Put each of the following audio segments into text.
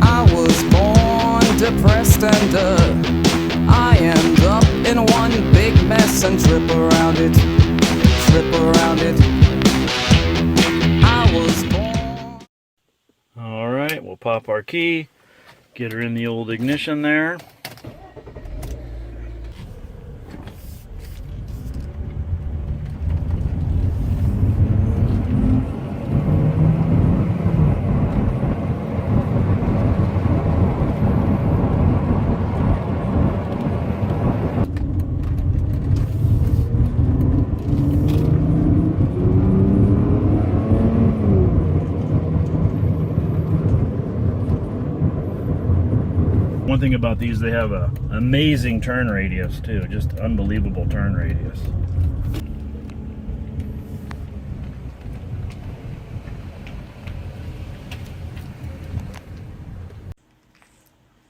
I was born depressed and I end up in one big mess and trip around it, trip around it. I was born. All right, we'll pop our key, get her in the old ignition there. One thing about these, they have a amazing turn radius too, just unbelievable turn radius.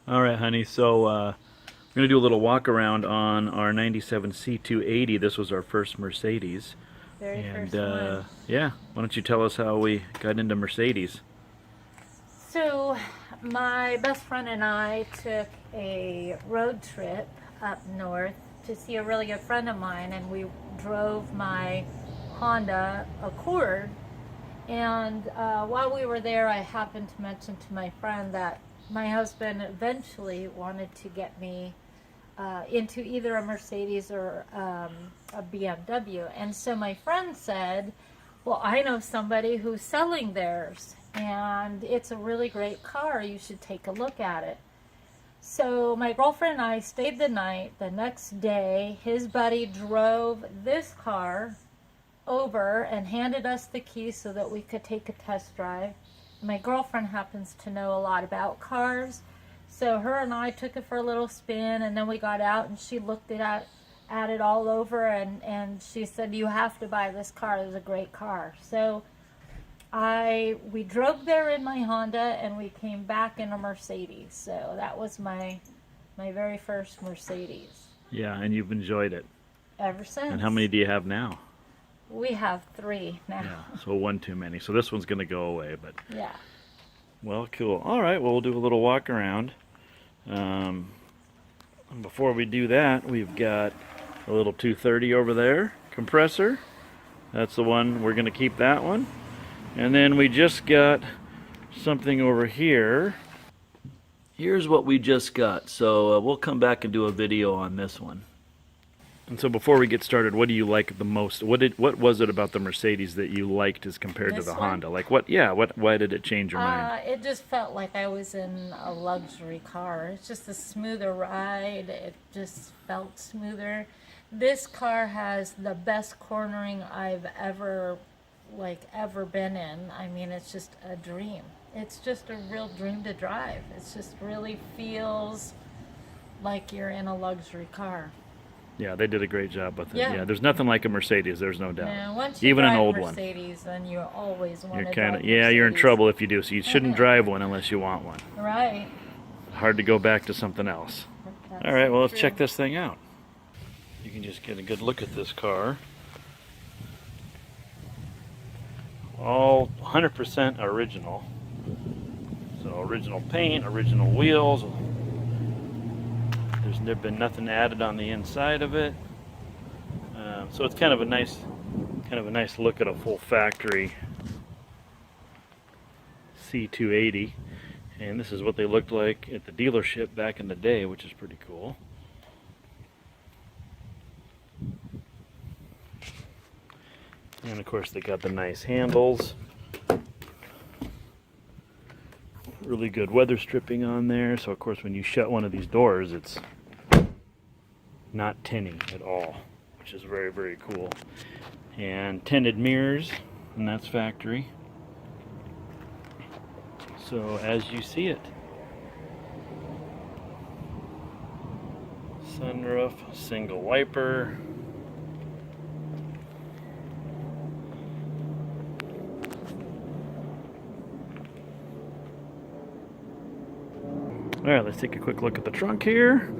All right, honey, so we're gonna do a little walk around on our 97 C280. This was our first Mercedes. First one. Yeah, why don't you tell us how we got into Mercedes? So my best friend and I took a road trip up north to see a really good friend of mine, and we drove my Honda Accord. And while we were there, I happened to mention to my friend that my husband eventually wanted to get me into either a Mercedes or a BMW. And so my friend said, well, I know somebody who's selling theirs, and it's a really great car. You should take a look at it. So my girlfriend and I stayed the night. The next day, his buddy drove this car over and handed us the keys so that we could take a test drive. My girlfriend happens to know a lot about cars, so her and I took it for a little spin, and then we got out and she looked at it all over, and she said, you have to buy this car. It's a great car. So we drove there in my Honda, and we came back in a Mercedes. So that was my very first Mercedes. Yeah, and you've enjoyed it ever since. And how many do you have now? We have 3 now. Yeah, so one too many. So this one's going to go away, but yeah. Well, cool. All right, well, we'll do a little walk around. Before we do that, we've got a little 230 over there, compressor. That's the one, we're going to keep that one. And then we just got something over here. Here's what we just got. So we'll come back and do a video on this one. And so before we get started, what do you like the most? What was it about the Mercedes that you liked as compared to the Honda? Like what? Yeah, why did it change your mind? It just felt like I was in a luxury car. It's just a smoother ride. It just felt smoother. This car has the best cornering I've ever been in. I mean, it's just a dream. It's just a real dream to drive. It just really feels like you're in a luxury car. Yeah, they did a great job with it. Yeah. Yeah, there's nothing like a Mercedes. There's no doubt. Yeah, once you even drive an old Mercedes, then you always want one. to drive You're Mercedes. you're in trouble if you do. So you shouldn't drive one unless you want one. Right. Hard to go back to something else. That's All right, well, let's true. check this thing out. You can just get a good look at this car. All 100% original. So original paint, original wheels. There's been nothing added on the inside of it. So it's kind of a nice look at a full factory C280. And this is what they looked like at the dealership back in the day, which is pretty cool. And of course they got the nice handles. Really good weather stripping on there. So of course when you shut one of these doors, it's not tinny at all, which is very, very cool. And tinted mirrors, and that's factory. So as you see it. Sunroof, single wiper. All right, let's take a quick look at the trunk here.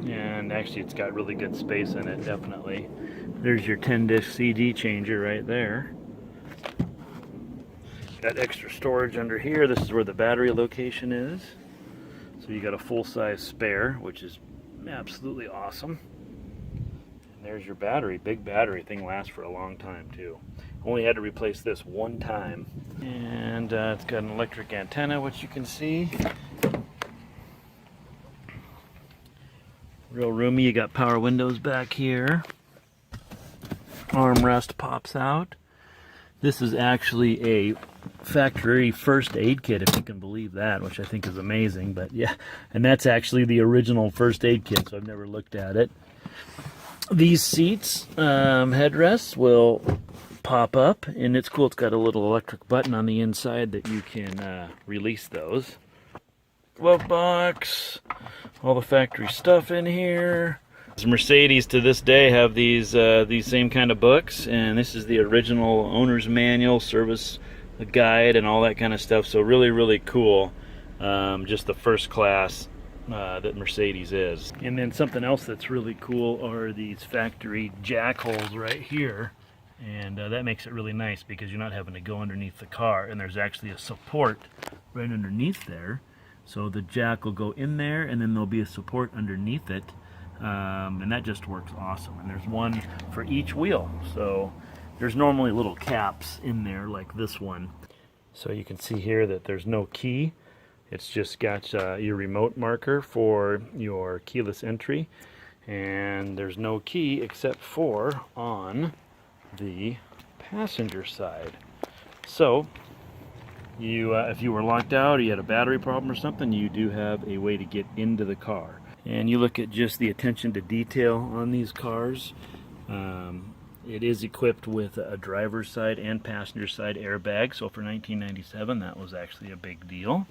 And actually it's got really good space in it, definitely. There's your 10-disc CD changer right there. Got extra storage under here. This is where the battery location is. So you got a full-size spare, which is absolutely awesome. And there's your battery. Big battery. Thing lasts for a long time too. Only had to replace this one time. And it's got an electric antenna, which you can see. Real roomy. You got power windows back here. Armrest pops out. This is actually a factory first aid kit, if you can believe that, which I think is amazing. But yeah, and that's actually the original first aid kit, so I've never looked at it. These seats, headrests, will pop up, and it's cool. It's got a little electric button on the inside that you can release those. Glove box, all the factory stuff in here. Mercedes to this day have these same kind of books, and this is the original owner's manual, service guide, and all that kind of stuff. So really, really cool. Just the first class that Mercedes is. And then something else that's really cool are these factory jack holes right here, and that makes it really nice because you're not having to go underneath the car, and there's actually a support right underneath there. So the jack will go in there, and then there'll be a support underneath it. And that just works awesome. And there's one for each wheel, so there's normally little caps in there like this one. So you can see here that there's no key. It's just got your remote marker for your keyless entry, and there's no key except for on the passenger side. So you if you were locked out or you had a battery problem or something, you do have a way to get into the car. And you look at just the attention to detail on these cars. It is equipped with a driver's side and passenger side airbag. So for 1997, that was actually a big deal.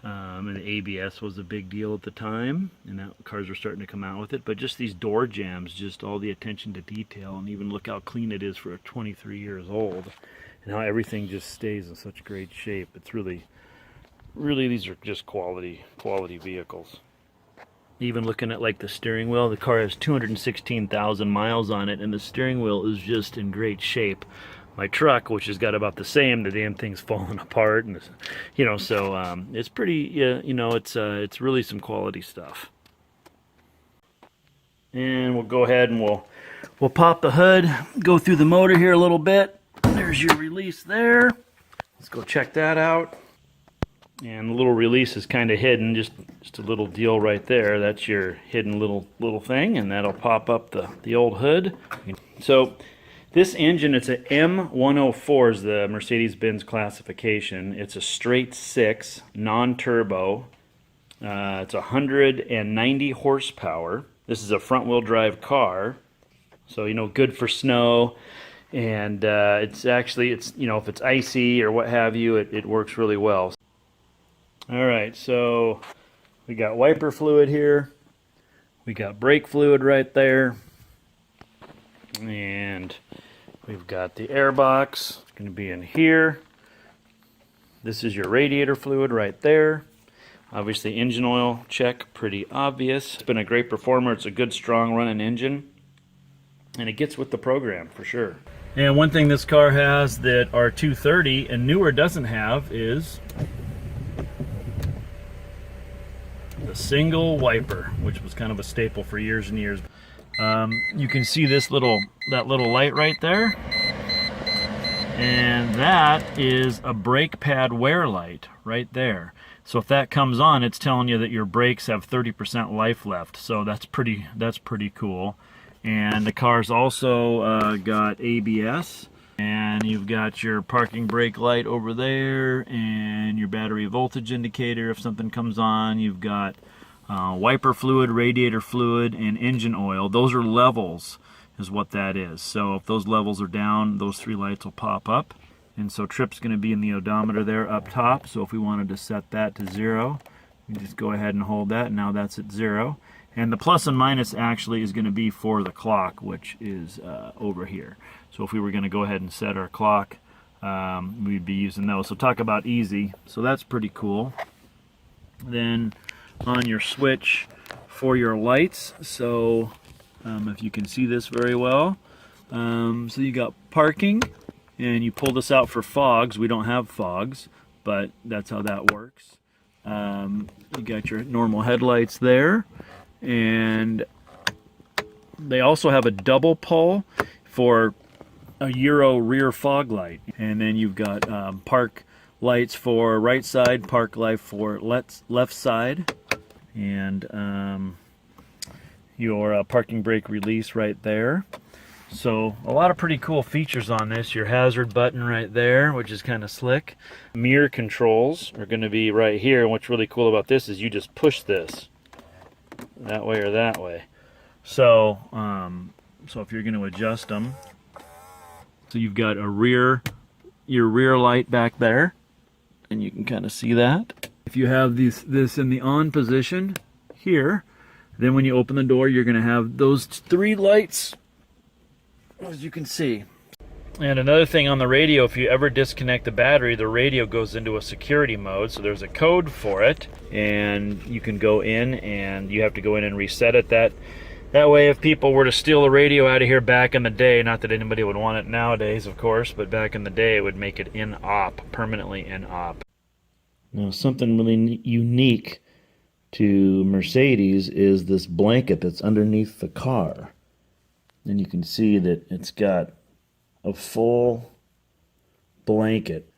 And the ABS was a big deal at the time, and that cars were starting to come out with it. But just these door jambs, just all the attention to detail, and even look how clean it is for a 23 years old, and how everything just stays in such great shape. It's really, really, these are just quality vehicles. Even looking at like the steering wheel, the car has 216,000 miles on it, and the steering wheel is just in great shape. My truck, which has got about the same, the damn thing's falling apart, and you know, so it's pretty, you know, it's really some quality stuff. And we'll go ahead and we'll pop the hood, go through the motor here a little bit. There's your release there. Let's go check that out. And the little release is kind of hidden, just a little deal right there. That's your hidden little thing, and that'll pop up the old hood. So this engine, it's an M104 is the Mercedes-Benz classification. It's a straight 6, non-turbo. It's 190 horsepower. This is a front-wheel drive car, so you know, good for snow. And it's you know, if it's icy or what have you, it works really well. All right, so we got wiper fluid here. We got brake fluid right there. And we've got the air box. It's going to be in here. This is your radiator fluid right there. Obviously engine oil check, pretty obvious. It's been a great performer. It's a good strong running engine. And it gets with the program for sure. And one thing this car has that our 230 and newer doesn't have is the single wiper, which was kind of a staple for years and years. You can see that little light right there, and that is a brake pad wear light right there. So if that comes on, it's telling you that your brakes have 30% life left. So that's pretty cool. And the car's also got ABS, and you've got your parking brake light over there, and your battery voltage indicator if something comes on. You've got wiper fluid, radiator fluid, and engine oil. Those are levels, is what that is. So if those levels are down, those 3 lights will pop up. And so trip's going to be in the odometer there up top. So if we wanted to set that to 0, we just go ahead and hold that. Now that's at 0. And the plus and minus actually is going to be for the clock, which is over here. So if we were going to go ahead and set our clock, we'd be using those. So talk about easy. So that's pretty cool. Then on your switch for your lights, so if you can see this very well, so you got parking, and you pull this out for fogs. We don't have fogs, but that's how that works. You got your normal headlights there, and they also have a double pull for a Euro rear fog light, and then you've got park lights for right side, park light for left side, and your parking brake release right there. So a lot of pretty cool features on this. Your hazard button right there, which is kind of slick. Mirror controls are going to be right here, and what's really cool about this is you just push this that way or that way. So so if you're going to adjust them, so you've got your rear light back there, and you can kind of see that. If you have this in the on position here, then when you open the door, you're going to have those 3 lights, as you can see. And another thing on the radio, if you ever disconnect the battery, the radio goes into a security mode, so there's a code for it, and you can go in, and you have to go in and reset it. That way, if people were to steal the radio out of here back in the day, not that anybody would want it nowadays, of course, but back in the day, it would make it in op, permanently in op. Now, something really unique to Mercedes is this blanket that's underneath the car. And you can see that it's got a full blanket.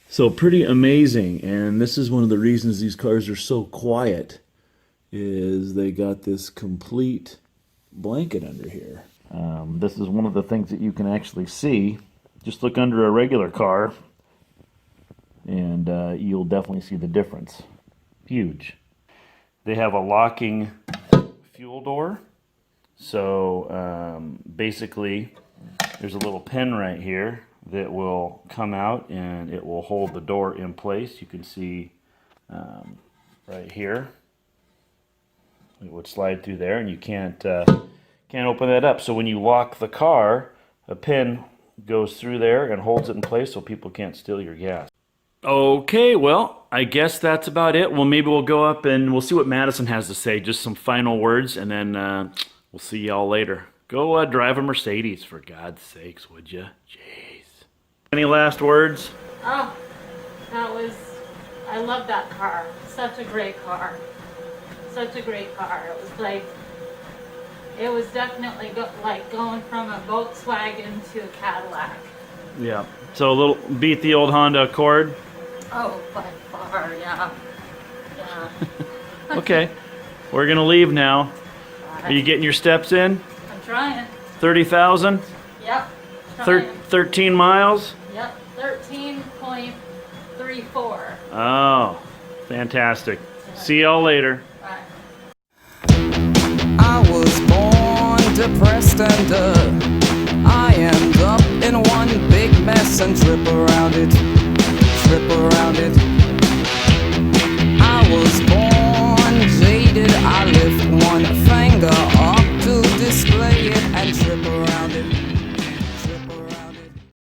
So pretty amazing, and this is one of the reasons these cars are so quiet, is they got this complete blanket under here. This is one of the things that you can actually see. Just look under a regular car, and you'll definitely see the difference. Huge. They have a locking fuel door. So basically, there's a little pin right here that will come out, and it will hold the door in place. You can see right here. It would slide through there, and you can't open that up. So when you lock the car, a pin goes through there and holds it in place so people can't steal your gas. Okay, well, I guess that's about it. Well, maybe we'll go up and we'll see what Madison has to say. Just some final words, and then we'll see y'all later. Go drive a Mercedes, for God's sakes, would you? Jeez. Any last words? Oh, I love that car. Such a great car. Such a great car. It was definitely like going from a Volkswagen to a Cadillac. Yeah. So a little beat the old Honda Accord. Oh, by far, yeah. Okay. We're gonna leave now. Are you getting your steps in? I'm trying. 30,000? Yep. Trying. 13 miles? Yep. 13.34. Oh, fantastic. See y'all later. Bye. I was born depressed and I end up in one big mess and trip around it. I was born